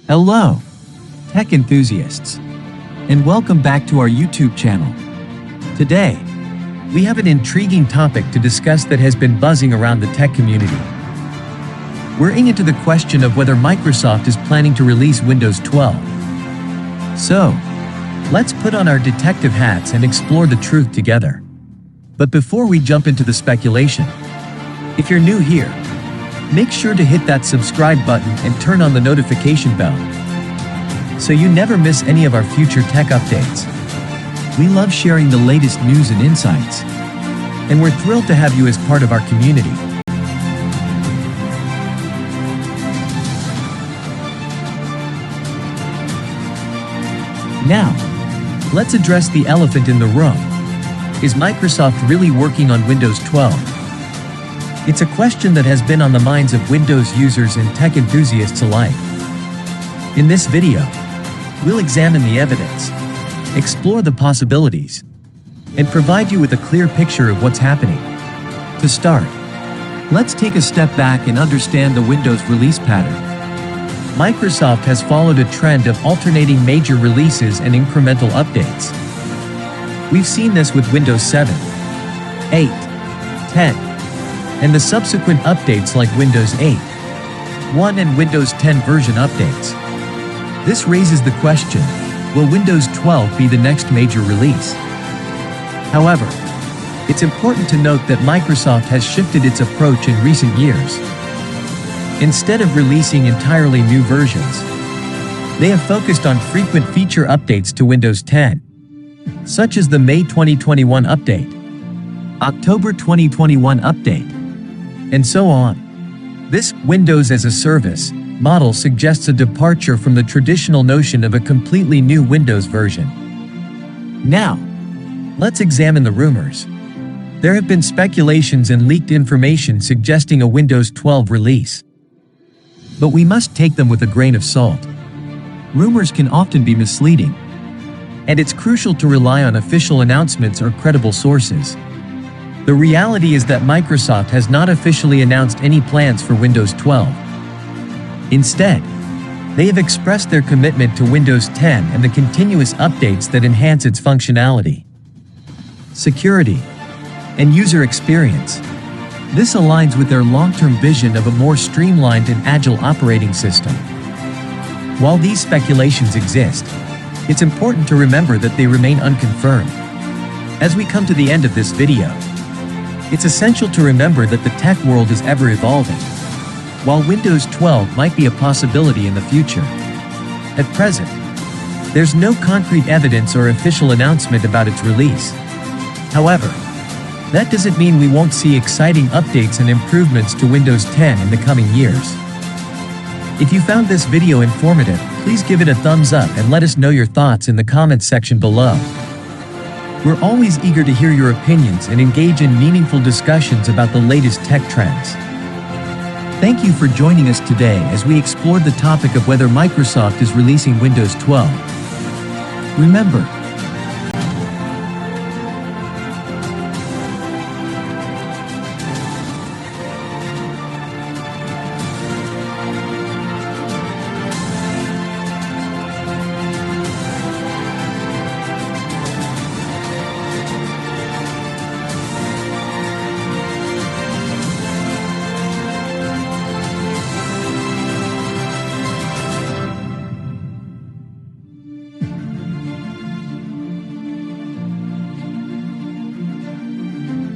Hello, tech enthusiasts, and welcome back to our YouTube channel. Today, we have an intriguing topic to discuss that has been buzzing around the tech community. We're into the question of whether Microsoft is planning to release Windows 12. So, let's put on our detective hats and explore the truth together. But before we jump into the speculation, if you're new here, make sure to hit that subscribe button and turn on the notification bell, so you never miss any of our future tech updates. We love sharing the latest news and insights, and we're thrilled to have you as part of our community. Now, let's address the elephant in the room. Is Microsoft really working on Windows 12? It's a question that has been on the minds of Windows users and tech enthusiasts alike. In this video, we'll examine the evidence, explore the possibilities, and provide you with a clear picture of what's happening. To start, let's take a step back and understand the Windows release pattern. Microsoft has followed a trend of alternating major releases and incremental updates. We've seen this with Windows 7, 8, 10, and the subsequent updates like Windows 8, 1 and Windows 10 version updates. This raises the question, will Windows 12 be the next major release? However, it's important to note that Microsoft has shifted its approach in recent years. Instead of releasing entirely new versions, they have focused on frequent feature updates to Windows 10, such as the May 2021 update, October 2021 update, and so on. This Windows as a Service model suggests a departure from the traditional notion of a completely new Windows version. Now, let's examine the rumors. There have been speculations and leaked information suggesting a Windows 12 release, but we must take them with a grain of salt. Rumors can often be misleading, and it's crucial to rely on official announcements or credible sources. The reality is that Microsoft has not officially announced any plans for Windows 12. Instead, they have expressed their commitment to Windows 10 and the continuous updates that enhance its functionality, security, and user experience. This aligns with their long-term vision of a more streamlined and agile operating system. While these speculations exist, it's important to remember that they remain unconfirmed. As we come to the end of this video, it's essential to remember that the tech world is ever evolving. While Windows 12 might be a possibility in the future, at present, there's no concrete evidence or official announcement about its release. However, that doesn't mean we won't see exciting updates and improvements to Windows 10 in the coming years. If you found this video informative, please give it a thumbs up and let us know your thoughts in the comments section below. We're always eager to hear your opinions and engage in meaningful discussions about the latest tech trends. Thank you for joining us today as we explored the topic of whether Microsoft is releasing Windows 12. Remember,